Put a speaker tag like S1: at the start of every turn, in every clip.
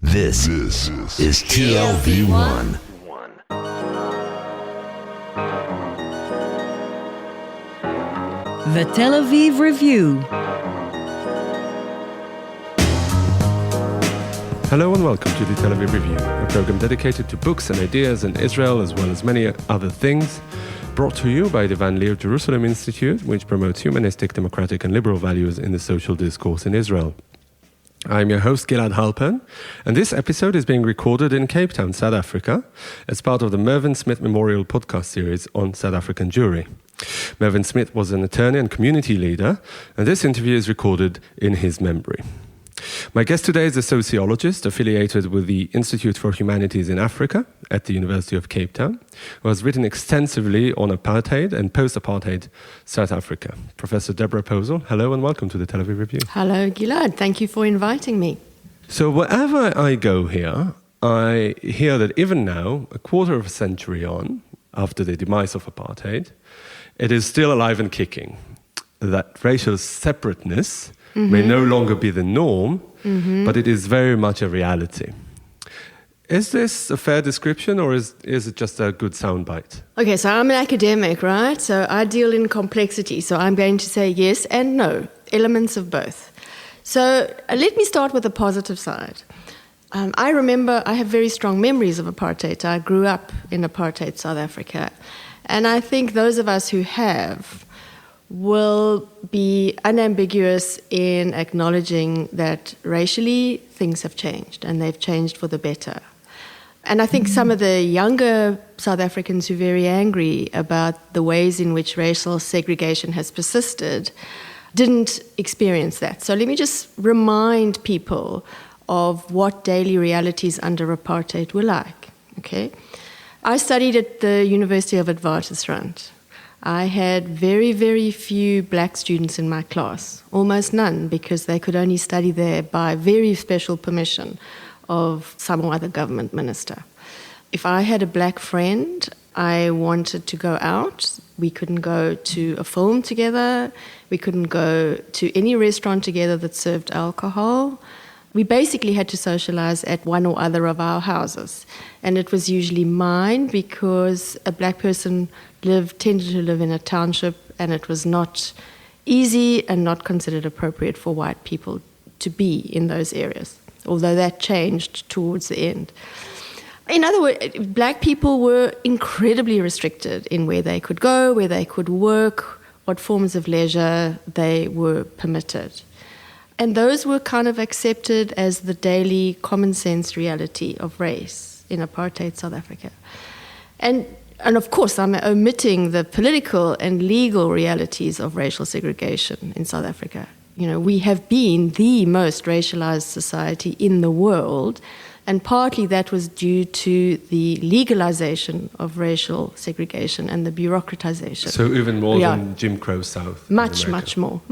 S1: This is TLV1.
S2: The Tel Aviv Review.
S3: Hello and welcome to the Tel Aviv Review, a program dedicated to books and ideas in Israel as well as many other things, brought to you by the Van Leer Jerusalem Institute, which promotes humanistic, democratic and liberal values in the social discourse in Israel. I'm your host, Gilad Halpern, and this episode is being recorded in Cape Town, South Africa, as part of the Mervyn Smith Memorial podcast series on South African Jewry. Mervyn Smith was an attorney and community leader, and this interview is recorded in his memory. My guest today is a sociologist affiliated with the Institute for Humanities in Africa at the University of Cape Town, who has written extensively on apartheid and post-apartheid South Africa. Professor Deborah Posel, hello and welcome to the Tel Aviv Review.
S4: Hello, Gilad. Thank you for inviting me.
S3: So wherever I go here, I hear that even now, a quarter of a century on, after the demise of apartheid, it is still alive and kicking. That racial separateness may no longer be the norm, but it is very much a reality. Is this a fair description, or is it just a good soundbite?
S4: Okay, so I'm an academic, right? So I deal in complexity. So I'm going to say yes and no, elements of both. So let me start with the positive side. I remember I have very strong memories of apartheid. I grew up in apartheid South Africa. And I think those of us who have will be unambiguous in acknowledging that racially things have changed, and they've changed for the better. And I think some of the younger South Africans who are very angry about the ways in which racial segregation has persisted didn't experience that. So let me just remind people of what daily realities under apartheid were like. Okay, I studied at the University of Witwatersrand. I had very, very few black students in my class, almost none, because they could only study there by very special permission of some other government minister. If I had a black friend, I wanted to go out. We couldn't go to a film together. We couldn't go to any restaurant together that served alcohol. We basically had to socialize at one or other of our houses. And it was usually mine because a black person tended to live in a township, and it was not easy and not considered appropriate for white people to be in those areas, although that changed towards the end. In other words, black people were incredibly restricted in where they could go, where they could work, what forms of leisure they were permitted. And those were kind of accepted as the daily common sense reality of race in apartheid South Africa. And of course, I'm omitting the political and legal realities of racial segregation in South Africa. You know, we have been the most racialized society in the world, and partly that was due to the legalization of racial segregation and the bureaucratization.
S3: So even more than Jim Crow South?
S4: Much more.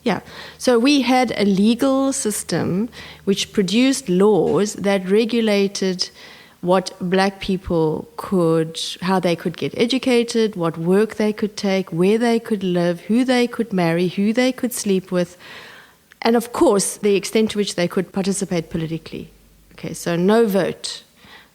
S4: Yeah. So we had a legal system which produced laws that regulated what black people how they could get educated, what work they could take, where they could live, who they could marry, who they could sleep with, and of course, the extent to which they could participate politically. Okay, so no vote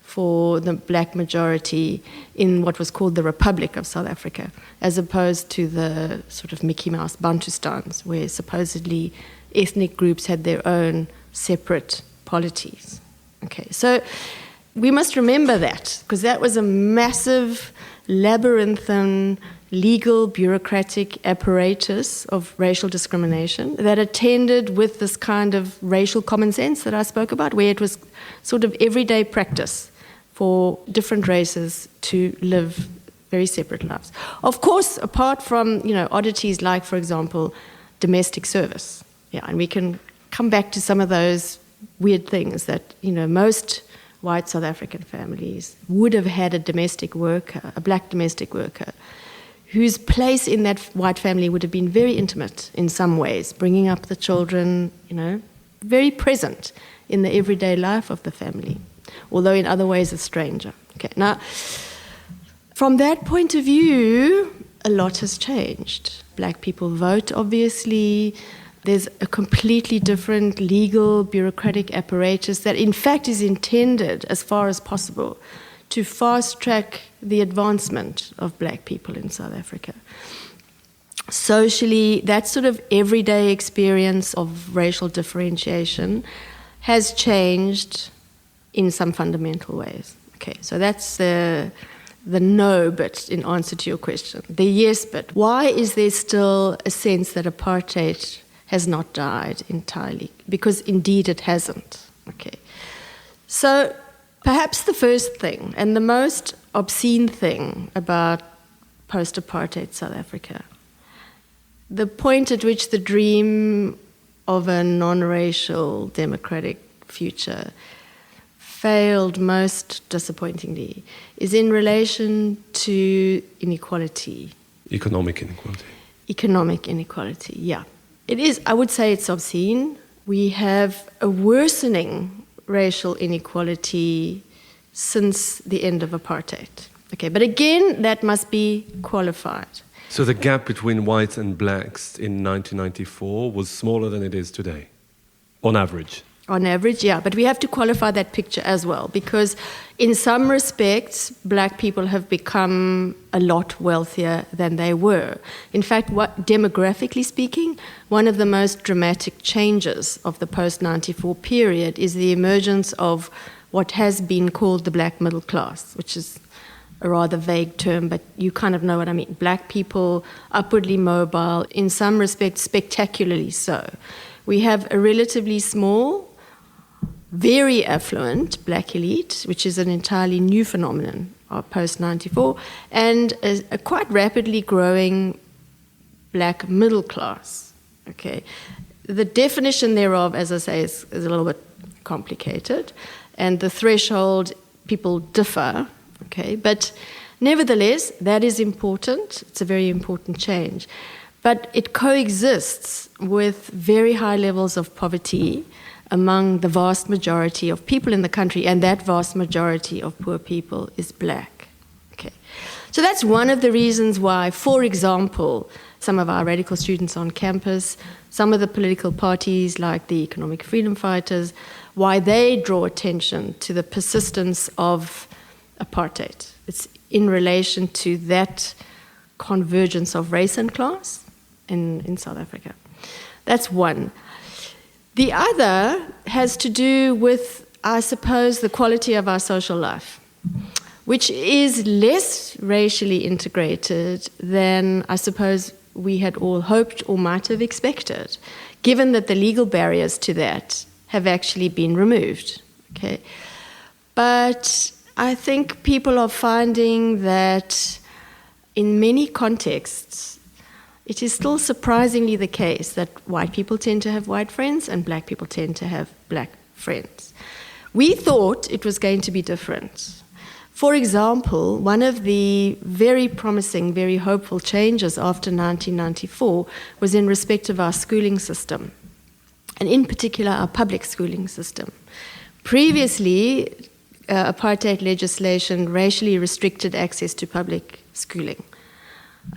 S4: for the black majority in what was called the Republic of South Africa, as opposed to the sort of Mickey Mouse Bantustans, where supposedly ethnic groups had their own separate polities. Okay, so we must remember that, because that was a massive labyrinthine legal bureaucratic apparatus of racial discrimination that attended with this kind of racial common sense that I spoke about, where it was sort of everyday practice for different races to live very separate lives. Of course, apart from, oddities like, for example, domestic service. Yeah, and we can come back to some of those weird things that, most white South African families would have had a black domestic worker, whose place in that white family would have been very intimate in some ways, bringing up the children, very present in the everyday life of the family, although in other ways a stranger. Okay, now, from that point of view, a lot has changed. Black people vote, obviously. There's a completely different legal, bureaucratic apparatus that in fact is intended, as far as possible, to fast-track the advancement of black people in South Africa. Socially, that sort of everyday experience of racial differentiation has changed in some fundamental ways. Okay, so that's the no bit in answer to your question. The yes bit. Why is there still a sense that apartheid has not died entirely? Because indeed it hasn't. Okay. So perhaps the first thing and the most obscene thing about post-apartheid South Africa, the point at which the dream of a non-racial democratic future failed most disappointingly, is in relation to inequality.
S3: Economic inequality.
S4: Economic inequality, yeah. It is, I would say it's obscene. We have a worsening racial inequality since the end of apartheid. Okay, but again, that must be qualified.
S3: So the gap between whites and blacks in 1994 was smaller than it is today, on average?
S4: On average, yeah, but we have to qualify that picture as well, because in some respects, black people have become a lot wealthier than they were. In fact, demographically speaking, one of the most dramatic changes of the post-94 period is the emergence of what has been called the black middle class, which is a rather vague term, but you kind of know what I mean. Black people, upwardly mobile, in some respects spectacularly so. We have a relatively small, very affluent black elite, which is an entirely new phenomenon of post-94, and a quite rapidly growing black middle class. Okay, the definition thereof, as I say, is a little bit complicated, and the threshold, people differ. Okay, but nevertheless, that is important. It's a very important change, but it coexists with very high levels of poverty among the vast majority of people in the country, and that vast majority of poor people is black. Okay, so that's one of the reasons why, for example, some of our radical students on campus, some of the political parties like the Economic Freedom Fighters, why they draw attention to the persistence of apartheid. It's in relation to that convergence of race and class in South Africa. That's one. The other has to do with, I suppose, the quality of our social life, which is less racially integrated than I suppose we had all hoped or might have expected, given that the legal barriers to that have actually been removed. Okay, but I think people are finding that in many contexts, it is still surprisingly the case that white people tend to have white friends and black people tend to have black friends. We thought it was going to be different. For example, one of the very promising, very hopeful changes after 1994 was in respect of our schooling system, and in particular our public schooling system. Previously, apartheid legislation racially restricted access to public schooling.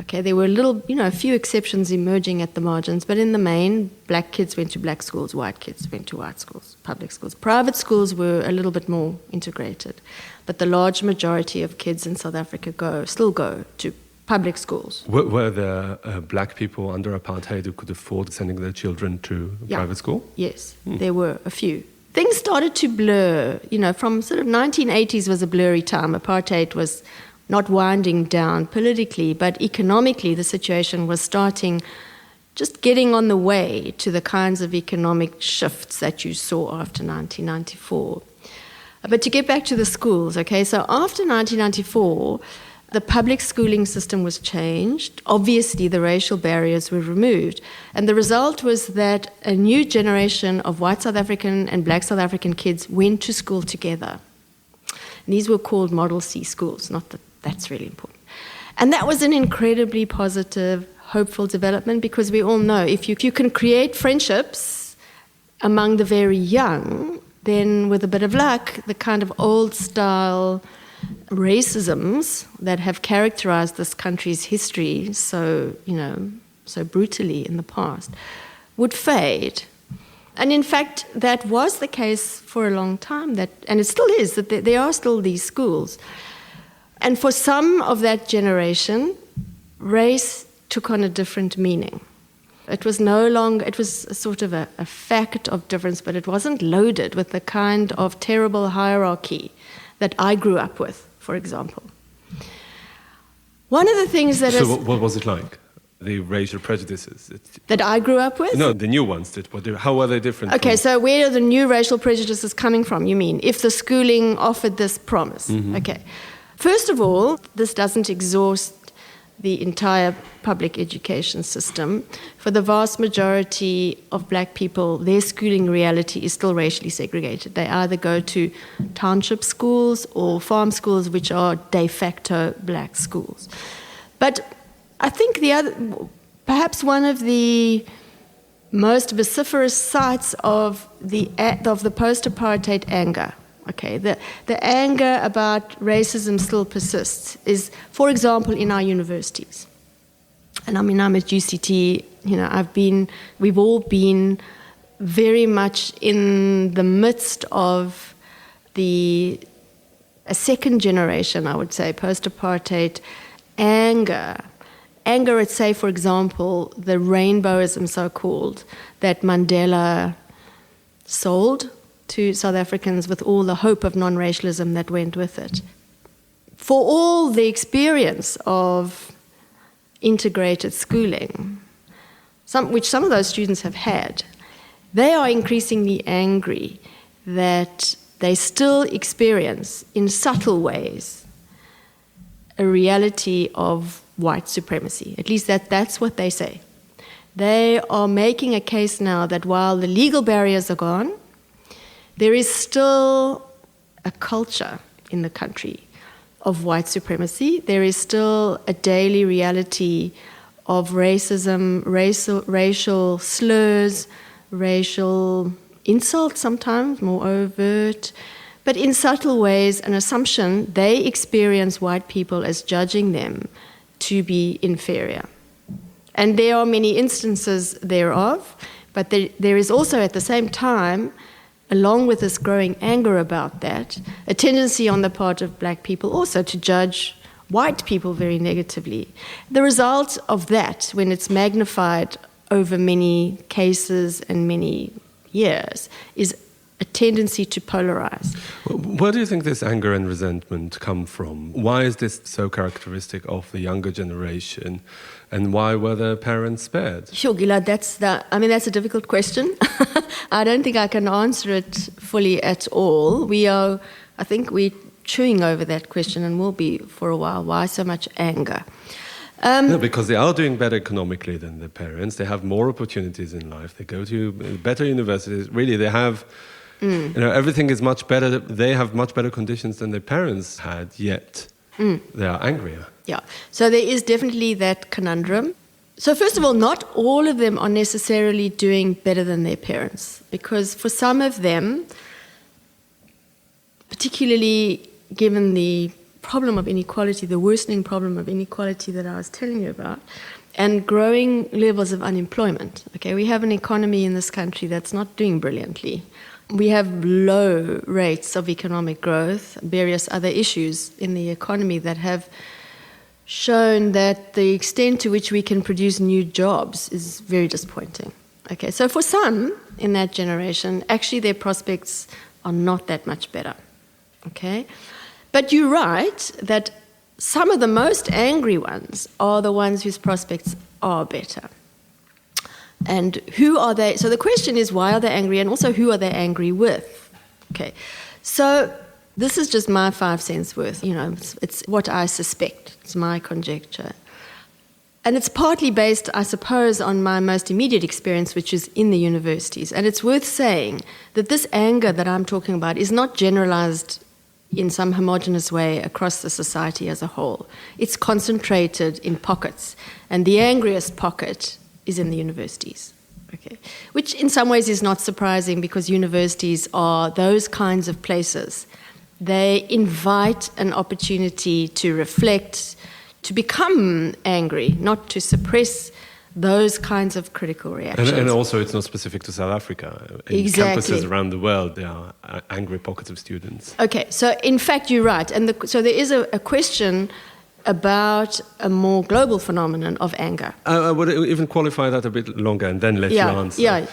S4: Okay, there were a few exceptions emerging at the margins, but in the main, black kids went to black schools, white kids went to white schools, public schools. Private schools were a little bit more integrated, but the large majority of kids in South Africa still go to public schools.
S3: Were there black people under apartheid who could afford sending their children to private school?
S4: Yes, there were a few. Things started to blur, from sort of 1980s was a blurry time. Apartheid was not winding down politically, but economically the situation was just getting on the way to the kinds of economic shifts that you saw after 1994. But to get back to the schools, okay, so after 1994, the public schooling system was changed. Obviously, the racial barriers were removed. And the result was that a new generation of white South African and black South African kids went to school together. And these were called Model C schools, not that that's really important. And that was an incredibly positive, hopeful development, because we all know if you can create friendships among the very young, then with a bit of luck, the kind of old-style racisms that have characterized this country's history so brutally in the past would fade. And in fact, that was the case for a long time, and it still is, that there are still these schools. And for some of that generation, race took on a different meaning. It was no longer, it was a sort of a fact of difference, but it wasn't loaded with the kind of terrible hierarchy that I grew up with, for example. One of the things that
S3: So what was it like? The racial prejudices?
S4: That I grew up with?
S3: No, the new ones. How are they different?
S4: Okay, so where are the new racial prejudices coming from, you mean? If the schooling offered this promise. Mm-hmm. Okay. First of all, this doesn't exhaust the entire public education system. For the vast majority of black people, their schooling reality is still racially segregated. They either go to township schools or farm schools, which are de facto black schools. But I think perhaps one of the most vociferous sides of the post-apartheid anger, okay, the anger about racism still persists, is, for example, in our universities. And I mean, I'm at UCT, we've all been very much in the midst of a second generation, I would say, post-apartheid anger at, say, for example, the rainbowism, so-called, that Mandela sold to South Africans with all the hope of non-racialism that went with it. For all the experience of integrated schooling, which some of those students have had, they are increasingly angry that they still experience, in subtle ways, a reality of white supremacy. At least that's what they say. They are making a case now that while the legal barriers are gone, there is still a culture in the country of white supremacy. There is still a daily reality of racism, racial slurs, racial insults sometimes, more overt, but in subtle ways, an assumption they experience white people as judging them to be inferior. And there are many instances thereof, but there is also at the same time, along with this growing anger about that, a tendency on the part of black people also to judge white people very negatively. The result of that, when it's magnified over many cases and many years, is a tendency to polarize.
S3: Where do you think this anger and resentment come from? Why is this so characteristic of the younger generation? And why were their parents spared?
S4: Sure, Gilad, that's a difficult question. I don't think I can answer it fully at all. We're chewing over that question and will be for a while. Why so much anger?
S3: No, because they are doing better economically than their parents. They have more opportunities in life. They go to better universities. Really, they have... everything is much better. They have much better conditions than their parents had, yet they are angrier.
S4: Yeah, so there is definitely that conundrum. So first of all, not all of them are necessarily doing better than their parents, because for some of them, particularly given the problem of inequality, the worsening problem of inequality that I was telling you about, and growing levels of unemployment. Okay, we have an economy in this country that's not doing brilliantly. We have low rates of economic growth, various other issues in the economy that have shown that the extent to which we can produce new jobs is very disappointing. Okay, so for some in that generation, actually their prospects are not that much better. Okay, but you're right that some of the most angry ones are the ones whose prospects are better. And who are they? So the question is, why are they angry? And also, who are they angry with? Okay. So this is just my 5 cents worth. It's what I suspect. It's my conjecture. And it's partly based, I suppose, on my most immediate experience, which is in the universities. And it's worth saying that this anger that I'm talking about is not generalized in some homogeneous way across the society as a whole. It's concentrated in pockets. And the angriest pocket is in the universities, okay? Which in some ways is not surprising, because universities are those kinds of places. They invite an opportunity to reflect, to become angry, not to suppress those kinds of critical reactions.
S3: And also, it's not specific to South Africa. In
S4: Exactly.
S3: campuses around the world, there are angry pockets of students.
S4: Okay, so in fact, you're right. And so there is a question about a more global phenomenon of anger.
S3: I would even qualify that a bit longer and then let you answer.
S4: Yeah.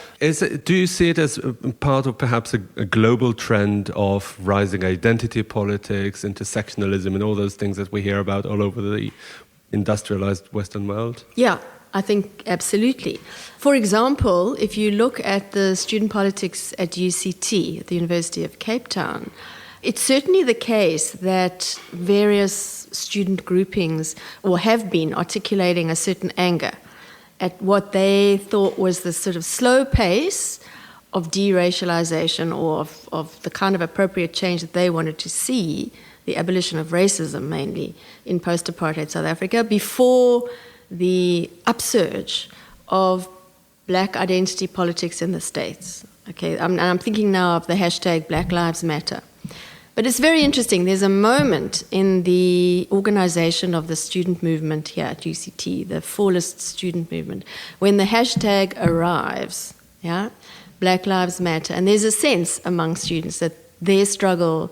S3: Do you see it as part of perhaps a global trend of rising identity politics, intersectionalism, and all those things that we hear about all over the industrialized Western world?
S4: Yeah, I think absolutely. For example, if you look at the student politics at UCT, at the University of Cape Town, it's certainly the case that various student groupings or have been articulating a certain anger at what they thought was the sort of slow pace of deracialization or of the kind of appropriate change that they wanted to see, the abolition of racism mainly in post-apartheid South Africa, before the upsurge of black identity politics in the States. Okay, I'm thinking now of the hashtag Black Lives Matter. But it's very interesting. There's a moment in the organization of the student movement here at UCT, the fullest student movement, when the hashtag arrives, Black Lives Matter, and there's a sense among students that their struggle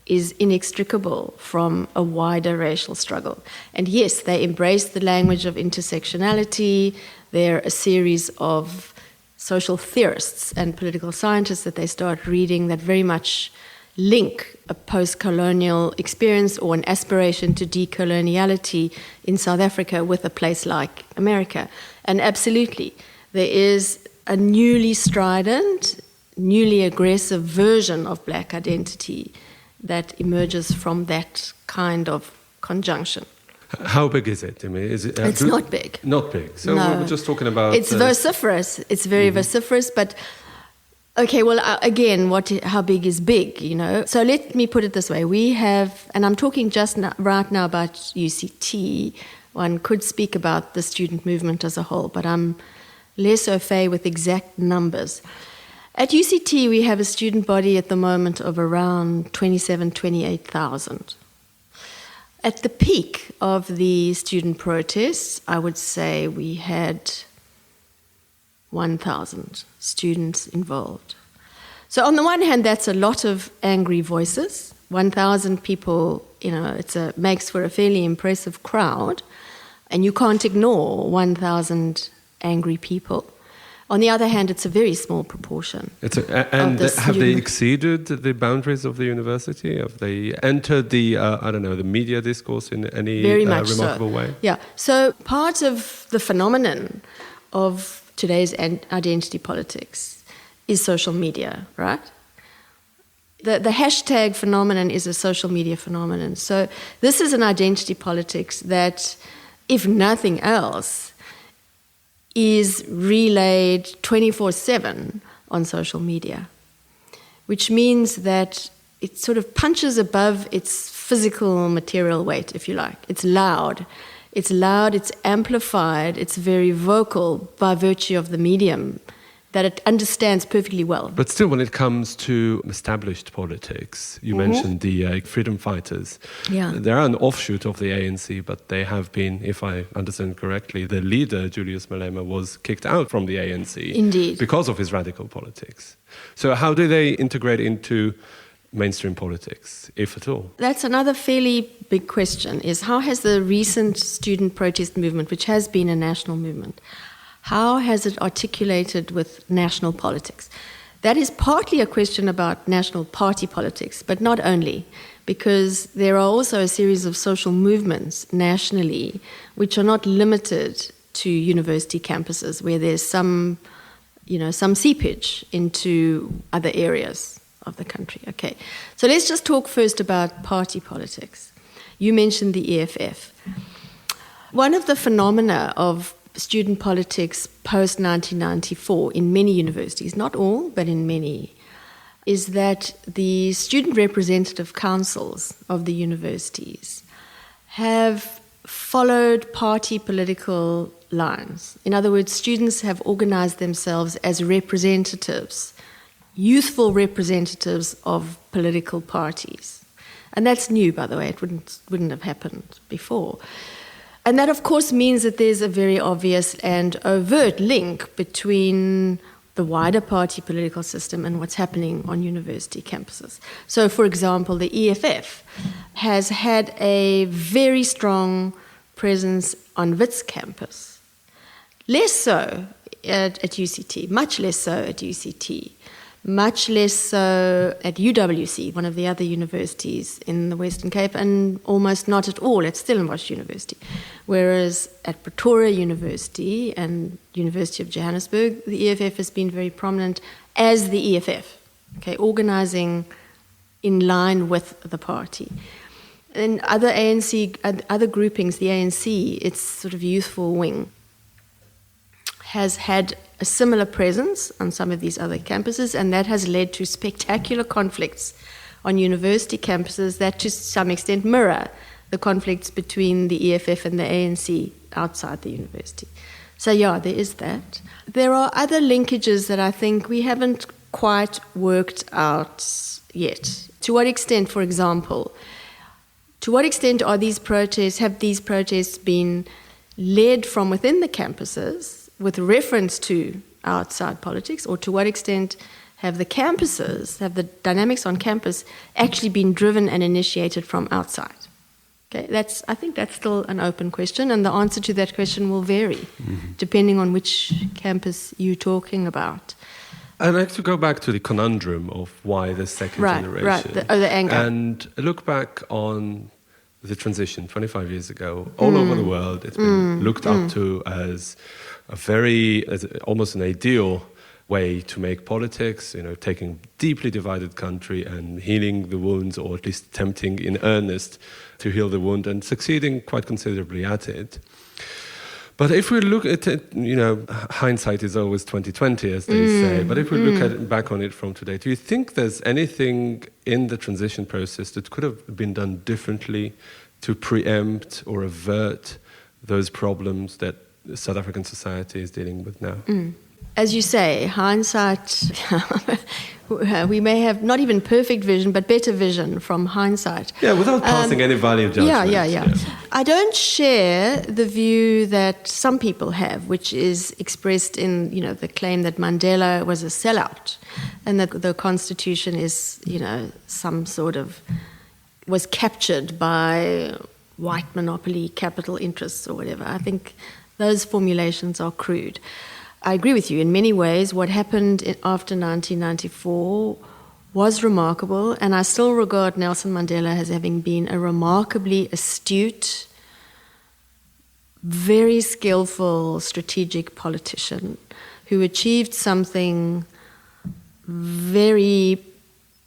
S4: is inextricable from a wider racial struggle. And yes, they embrace the language of intersectionality. They're a series of social theorists and political scientists that they start reading that very much link a post-colonial experience or an aspiration to decoloniality in South Africa with a place like America. And absolutely, there is a newly strident, newly aggressive version of black identity that emerges from that kind of conjunction.
S3: How big is it? I mean, is it?
S4: It's not big.
S3: Not big. So
S4: No.
S3: we're just talking about.
S4: It's vociferous. It's very vociferous, but. Okay, well, again, how big is big, you know? So let me put it this way. We have, and I'm talking just right now about UCT. One could speak about the student movement as a whole, but I'm less au fait with exact numbers. At UCT, we have a student body at the moment of around 28,000. At the peak of the student protests, I would say we had 1,000 students involved. So on the one hand, that's a lot of angry voices. 1,000 people, you know, makes for a fairly impressive crowd, and you can't ignore 1,000 angry people. On the other hand, it's a very small proportion.
S3: Have they exceeded the boundaries of the university? Have they entered the the media discourse in any
S4: very much
S3: remarkable
S4: so.
S3: way?
S4: Yeah. So part of the phenomenon of today's identity politics is social media, right? The hashtag phenomenon is a social media phenomenon. So this is an identity politics that, if nothing else, is relayed 24/7 on social media, which means that it sort of punches above its physical material weight, if you like. It's loud. It's loud, it's amplified, it's very vocal by virtue of the medium that it understands perfectly well.
S3: But still, when it comes to established politics, you mentioned the freedom fighters.
S4: Yeah.
S3: They're an offshoot of the ANC, but they have been, if I understand correctly, the leader, Julius Malema, was kicked out from the ANC.
S4: Indeed.
S3: Because of his radical politics. So how do they integrate into mainstream politics, if at all?
S4: That's another fairly big question, is how has the recent student protest movement, which has been a national movement, how has it articulated with national politics? That is partly a question about national party politics, but not only, because there are also a series of social movements nationally which are not limited to university campuses, where there's some seepage into other areas of the country. Okay, so let's just talk first about party politics. You mentioned the EFF. One of the phenomena of student politics post-1994 in many universities, not all, but in many, is that the student representative councils of the universities have followed party political lines. In other words, students have organized themselves as representatives, youthful representatives of political parties. And that's new, by the way. It wouldn't have happened before. And that, of course, means that there's a very obvious and overt link between the wider party political system and what's happening on university campuses. So, for example, the EFF has had a very strong presence on Wits campus. Less so at UCT, much less so at UCT, much less so at UWC, one of the other universities in the Western Cape, and almost not at all at Stellenbosch University. Whereas at Pretoria University and University of Johannesburg, the EFF has been very prominent as the EFF, okay, organizing in line with the party. And other ANC, other groupings, the ANC, its sort of youthful wing, has had a similar presence on some of these other campuses, and that has led to spectacular conflicts on university campuses that to some extent mirror the conflicts between the EFF and the ANC outside the university. So yeah, there is that. There are other linkages that I think we haven't quite worked out yet. To what extent, for example, have these protests been led from within the campuses with reference to outside politics, or to what extent have the dynamics on campus actually been driven and initiated from outside? Okay, I think that's still an open question, and the answer to that question will vary depending on which campus you're talking about.
S3: I'd like to go back to the conundrum of why the second generation.
S4: Right, the anger.
S3: And look back on the transition 25 years ago. All over the world, it's been looked up to as as almost an ideal way to make politics, taking a deeply divided country and healing the wounds, or at least attempting in earnest to heal the wound, and succeeding quite considerably at it. But if we look at it, hindsight is always 20/20, as they say. But if we look back on it from today, do you think there's anything in the transition process that could have been done differently to preempt or avert those problems that South African society is dealing with now?
S4: As you say, hindsight, we may have not even perfect vision, but better vision from hindsight.
S3: Yeah, without passing any value judgment.
S4: Yeah. I don't share the view that some people have, which is expressed in, the claim that Mandela was a sellout and that the Constitution is, some sort of, was captured by white monopoly capital interests or whatever. I think those formulations are crude. I agree with you. In many ways, what happened after 1994 was remarkable, and I still regard Nelson Mandela as having been a remarkably astute, very skillful, strategic politician who achieved something very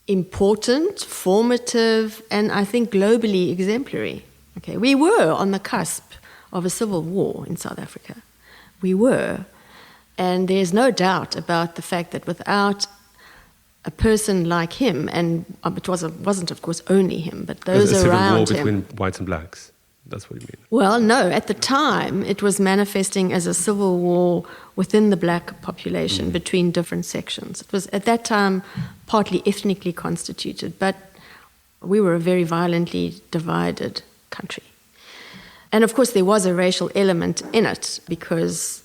S4: important, formative, and I think globally exemplary. Okay, we were on the cusp of a civil war in South Africa. We were. And there's no doubt about the fact that without a person like him, and it wasn't of course only him, but those around him.
S3: A civil war between whites and blacks. That's what you mean.
S4: Well, no. At the time, it was manifesting as a civil war within the black population between different sections. It was at that time partly ethnically constituted, but we were a very violently divided country. And of course, there was a racial element in it because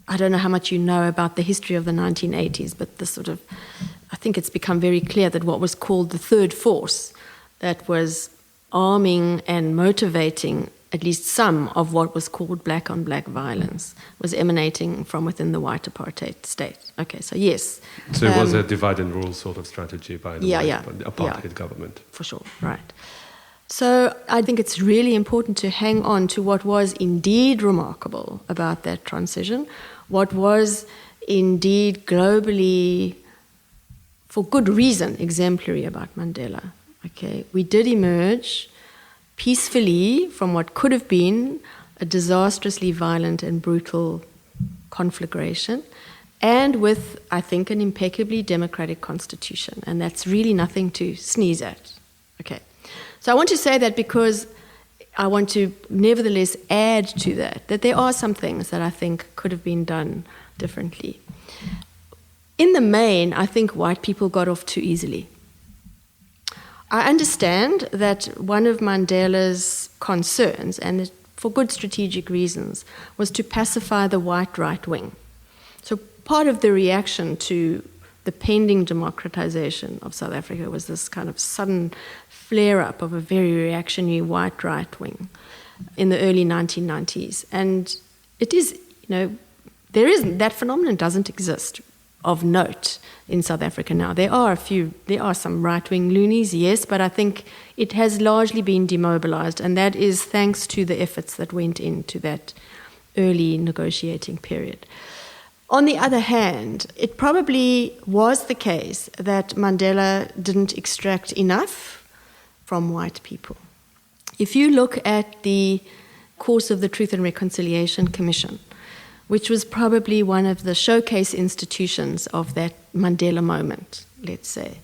S4: I don't know how much you know about the history of the 1980s, but I think it's become very clear that what was called the third force, that was arming and motivating at least some of what was called black-on-black violence, was emanating from within the white apartheid state. Okay, so yes.
S3: So it was a divide and rule sort of strategy by the apartheid government.
S4: For sure, right. So I think it's really important to hang on to what was indeed remarkable about that transition, what was indeed globally, for good reason, exemplary about Mandela. Okay, we did emerge peacefully from what could have been a disastrously violent and brutal conflagration, and with, I think, an impeccably democratic constitution. And that's really nothing to sneeze at. Okay. So I want to say that because I want to nevertheless add to that there are some things that I think could have been done differently. In the main, I think white people got off too easily. I understand that one of Mandela's concerns, and for good strategic reasons, was to pacify the white right wing. So part of the reaction to the pending democratization of South Africa was this kind of sudden flare-up of a very reactionary white right wing in the early 1990s. And it is, that phenomenon doesn't exist of note in South Africa now. There are some right-wing loonies, yes, but I think it has largely been demobilized, and that is thanks to the efforts that went into that early negotiating period. On the other hand, it probably was the case that Mandela didn't extract enough from white people. If you look at the course of the Truth and Reconciliation Commission, which was probably one of the showcase institutions of that Mandela moment, let's say,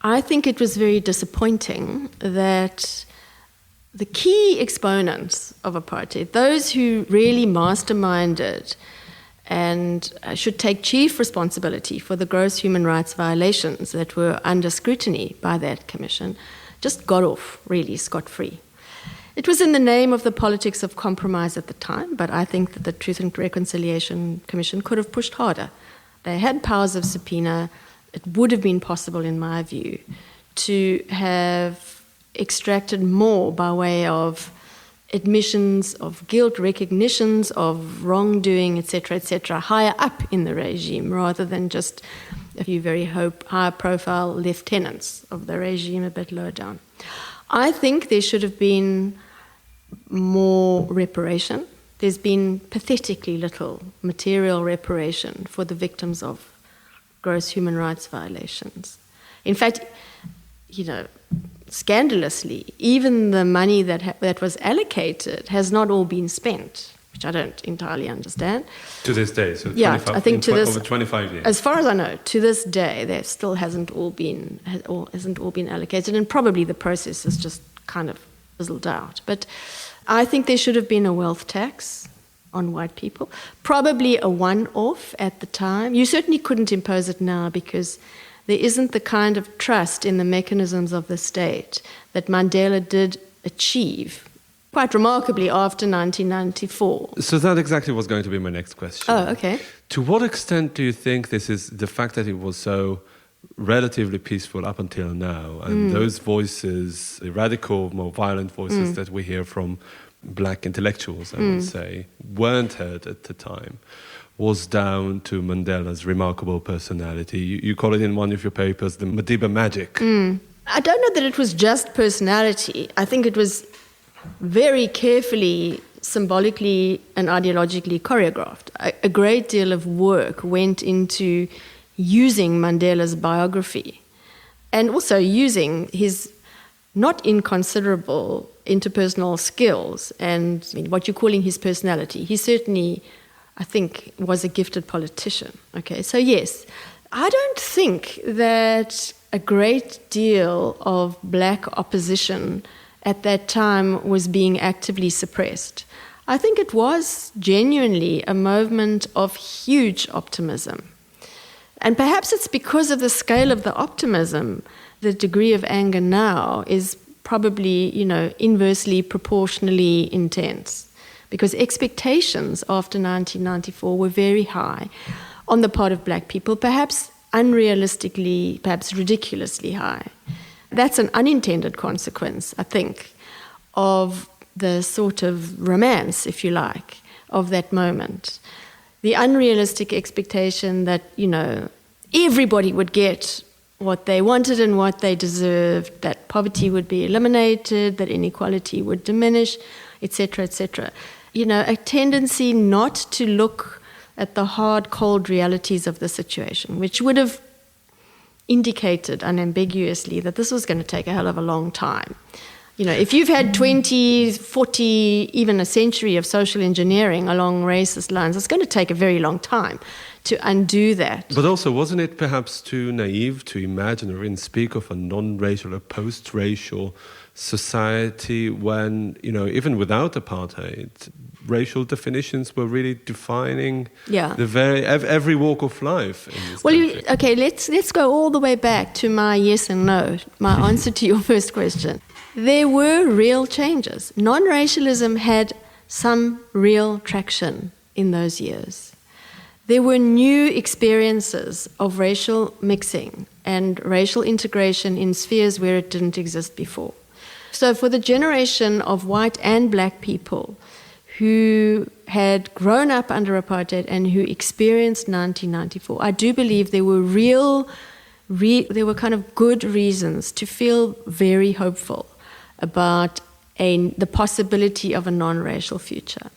S4: I think it was very disappointing that the key exponents of apartheid, those who really masterminded and should take chief responsibility for the gross human rights violations that were under scrutiny by that commission, just got off really scot-free. It was in the name of the politics of compromise at the time, but I think that the Truth and Reconciliation Commission could have pushed harder. They had powers of subpoena. It would have been possible, in my view, to have extracted more by way of admissions of guilt, recognitions of wrongdoing, etc., higher up in the regime, rather than just a few very high-profile lieutenants of the regime a bit lower down. I think there should have been more reparation. There's been pathetically little material reparation for the victims of gross human rights violations. In fact, scandalously, even the money that was allocated has not all been spent, which I don't entirely understand.
S3: To this day, so
S4: yeah, I think
S3: over 25 years.
S4: As far as I know, to this day, there still hasn't all been allocated, and probably the process is just kind of fizzled out. But I think there should have been a wealth tax on white people, probably a one-off at the time. You certainly couldn't impose it now because there isn't the kind of trust in the mechanisms of the state that Mandela did achieve quite remarkably after 1994.
S3: So that exactly was going to be my next question.
S4: Oh, okay.
S3: To what extent do you think this is the fact that it was so relatively peaceful up until now, and those voices, the radical, more violent voices that we hear from black intellectuals, I would say, weren't heard at the time, was down to Mandela's remarkable personality? You call it in one of your papers the Madiba magic.
S4: I don't know that it was just personality. I think it was very carefully, symbolically and ideologically choreographed. A great deal of work went into using Mandela's biography and also using his not inconsiderable interpersonal skills and what you're calling his personality. He certainly, I think, was a gifted politician. Okay, so yes, I don't think that a great deal of black opposition at that time was being actively suppressed. I think it was genuinely a moment of huge optimism. And perhaps it's because of the scale of the optimism, the degree of anger now is probably, inversely proportionally intense. Because expectations after 1994 were very high on the part of black people, perhaps unrealistically, perhaps ridiculously high. That's an unintended consequence, I think, of the sort of romance, if you like, of that moment. The unrealistic expectation that, everybody would get what they wanted and what they deserved, that poverty would be eliminated, that inequality would diminish, etc., etc. A tendency not to look at the hard, cold realities of the situation, which would have indicated unambiguously that this was going to take a hell of a long time. If you've had 20, 40, even a century of social engineering along racist lines, it's going to take a very long time to undo that.
S3: But also, wasn't it perhaps too naive to imagine or even speak of a non-racial or post-racial society when, even without apartheid, racial definitions were really defining
S4: Yeah.
S3: every walk of life in this country.
S4: Let's go all the way back to my yes and no, my answer to your first question. There were real changes. Non-racialism had some real traction in those years. There were new experiences of racial mixing and racial integration in spheres where it didn't exist before. So for the generation of white and black people who had grown up under apartheid and who experienced 1994, I do believe there were there were kind of good reasons to feel very hopeful about the possibility of a non-racial future.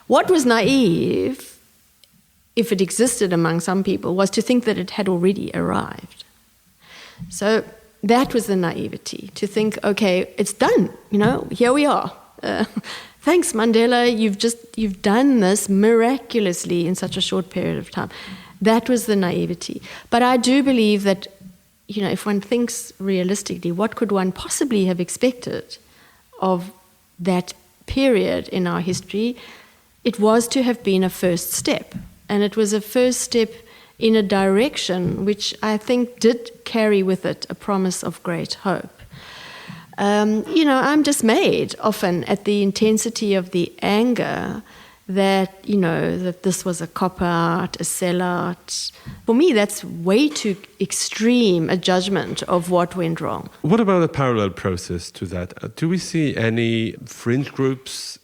S4: What was naive, if it existed among some people, was to think that it had already arrived. So that was the naivety, to think, okay, it's done, here we are. Thanks, Mandela, you've done this miraculously in such a short period of time. That was the naivety. But I do believe that, if one thinks realistically, what could one possibly have expected of that period in our history? It was to have been a first step. And it was a first step in a direction which I think did carry with it a promise of great hope. I'm dismayed often at the intensity of the anger that this was a cop-out, a sellout. For me, that's way too extreme a judgment of what went wrong.
S3: What about a parallel process to that? Do we see any fringe groups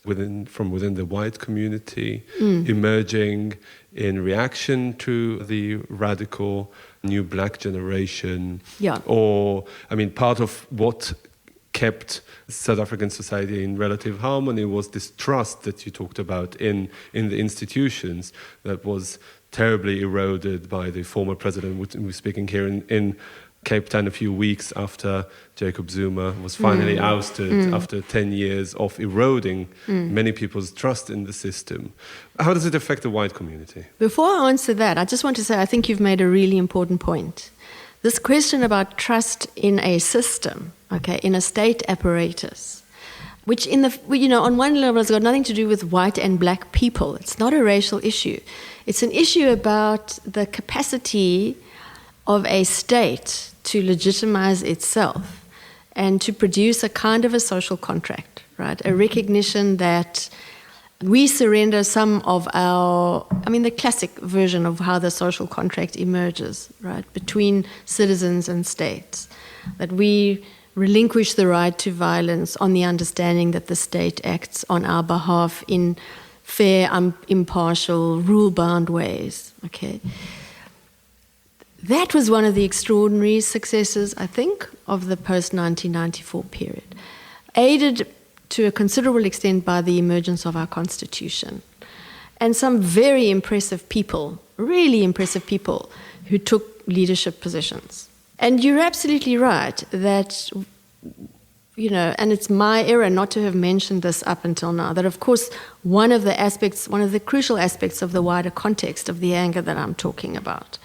S3: from within the white community emerging in reaction to the radical new black generation?
S4: Yeah.
S3: Or, part of what kept South African society in relative harmony was this trust that you talked about in the institutions that was terribly eroded by the former president. We're speaking here in Cape Town a few weeks after Jacob Zuma was finally ousted after 10 years of eroding many people's trust in the system. How does it affect the white community?
S4: Before I answer that, I just want to say I think you've made a really important point. This question about trust in a system, in a state apparatus, which on one level has got nothing to do with white and black people. It's not a racial issue. It's an issue about the capacity of a state to legitimize itself and to produce a kind of a social contract, right? A recognition that we surrender some of the classic version of how the social contract emerges, right, between citizens and states, that we relinquish the right to violence on the understanding that the state acts on our behalf in fair, impartial, rule-bound ways, That was one of the extraordinary successes, I think, of the post-1994 period, aided to a considerable extent by the emergence of our constitution and some very impressive people, really impressive people who took leadership positions. And you're absolutely right that, and it's my error not to have mentioned this up until now, that of course one of the crucial aspects of the wider context of the anger that I'm talking about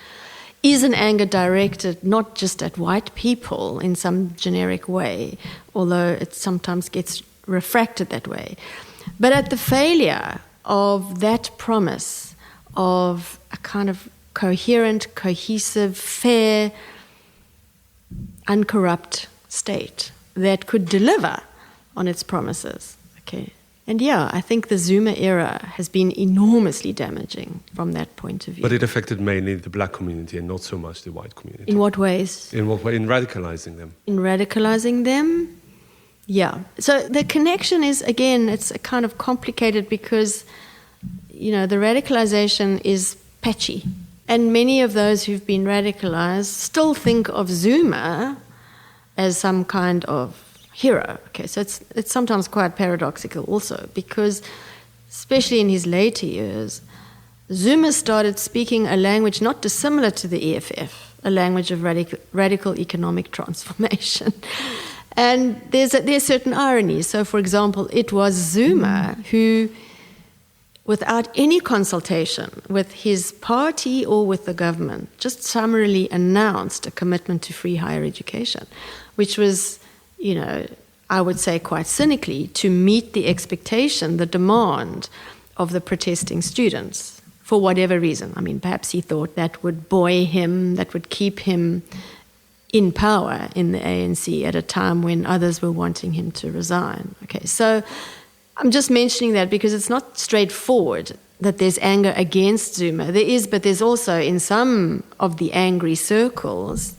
S4: is an anger directed not just at white people in some generic way, although it sometimes gets refracted that way, but at the failure of that promise of a kind of coherent, cohesive, fair, uncorrupt state that could deliver on its promises. And I think the Zuma era has been enormously damaging from that point of view.
S3: But it affected mainly the black community and not so much the white community.
S4: In what ways?
S3: In what way? In radicalizing them.
S4: In radicalizing them? Yeah. So the connection is, again, it's kind of complicated because, the radicalization is patchy. And many of those who've been radicalized still think of Zuma as some kind of hero. So it's sometimes quite paradoxical also because, especially in his later years, Zuma started speaking a language not dissimilar to the EFF, a language of radical economic transformation. And there's certain ironies. So, for example, it was Zuma who, without any consultation with his party or with the government, just summarily announced a commitment to free higher education, which was, I would say quite cynically, to meet the expectation, the demand of the protesting students for whatever reason. I mean, perhaps he thought that would buoy him, that would keep him in power in the ANC at a time when others were wanting him to resign. Okay, so I'm just mentioning that because it's not straightforward that there's anger against Zuma. There is, but there's also in some of the angry circles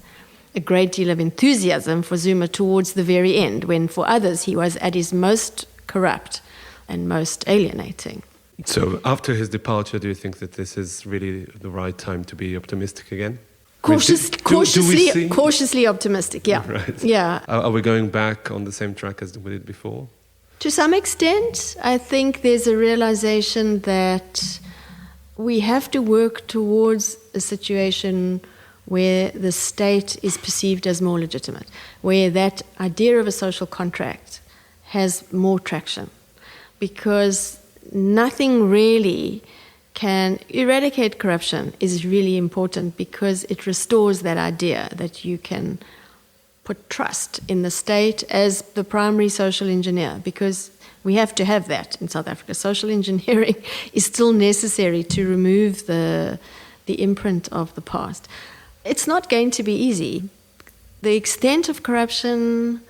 S4: a great deal of enthusiasm for Zuma towards the very end, when for others he was at his most corrupt and most alienating.
S3: So after his departure, do you think that this is really the right time to be optimistic again?
S4: Cautiously optimistic, yeah.
S3: Right.
S4: Yeah.
S3: Are we going back on the same track as we did before?
S4: To some extent, I think there's a realization that we have to work towards a situation where the state is perceived as more legitimate, where that idea of a social contract has more traction, because nothing really can eradicate corruption is really important, because it restores that idea that you can put trust in the state as the primary social engineer, because we have to have that in South Africa. Social engineering is still necessary to remove the imprint of the past. It's not going to be easy. The extent of corruption,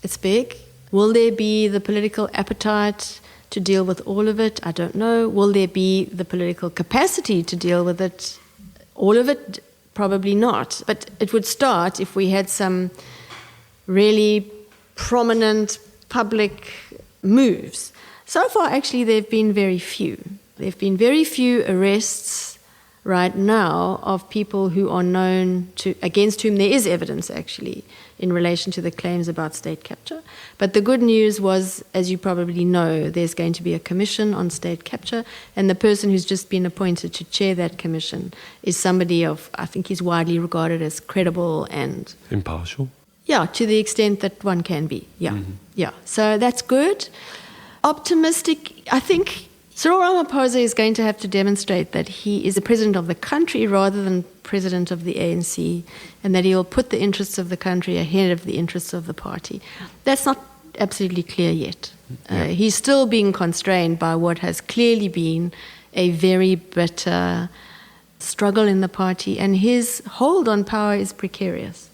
S4: it's big. Will there be the political appetite to deal with all of it? I don't know. Will there be the political capacity to deal with it? All of it? Probably not. But it would start if we had some really prominent public moves. So far, actually, there have been very few. There have been very few arrests right now of people who are known to, against whom there is evidence, actually, in relation to the claims about state capture. But the good news was, as you probably know, there's going to be a commission on state capture, and the person who's just been appointed to chair that commission is somebody of, I think he's widely regarded as credible and...
S3: impartial?
S4: Yeah, to the extent that one can be, yeah. Mm-hmm. Yeah, so that's good. Optimistic, I think Cyril Ramaphosa is going to have to demonstrate that he is the president of the country rather than president of the ANC, and that he will put the interests of the country ahead of the interests of the party. That's not absolutely clear yet. He's still being constrained by what has clearly been a very bitter struggle in the party, and his hold on power is precarious.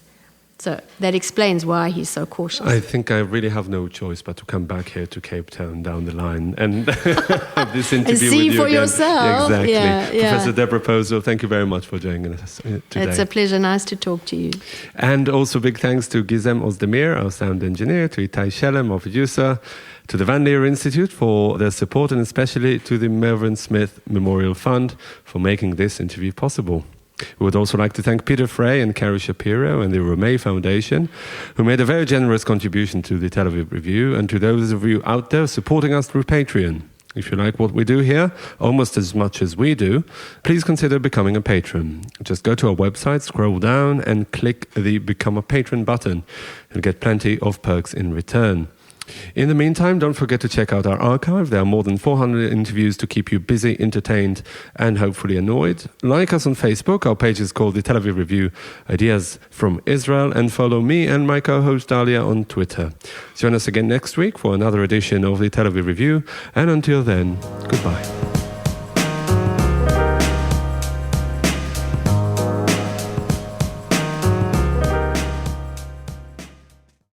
S4: So that explains why he's so cautious.
S3: I think I really have no choice but to come back here to Cape Town down the line and have this interview
S4: and see
S3: with you
S4: for
S3: again.
S4: yourself.
S3: Exactly.
S4: Yeah.
S3: Professor Deborah Posel, thank you very much for joining us today.
S4: It's a pleasure. Nice to talk to you.
S3: And also big thanks to Gizem Ozdemir, our sound engineer, to Itai Shelem, our producer, to the Van Leer Institute for their support, and especially to the Melvin Smith Memorial Fund for making this interview possible. We would also like to thank Peter Frey and Carrie Shapiro and the Romay Foundation, who made a very generous contribution to the Tel Aviv Review, and to those of you out there supporting us through Patreon. If you like what we do here, almost as much as we do, please consider becoming a patron. Just go to our website, scroll down, and click the Become a Patron button. You'll get plenty of perks in return. In the meantime, don't forget to check out our archive. There are more than 400 interviews to keep you busy, entertained, and hopefully annoyed. Like us on Facebook. Our page is called the Tel Aviv Review, Ideas from Israel, and follow me and my co-host Dalia on Twitter. Join us again next week for another edition of the Tel Aviv Review, and until then, goodbye.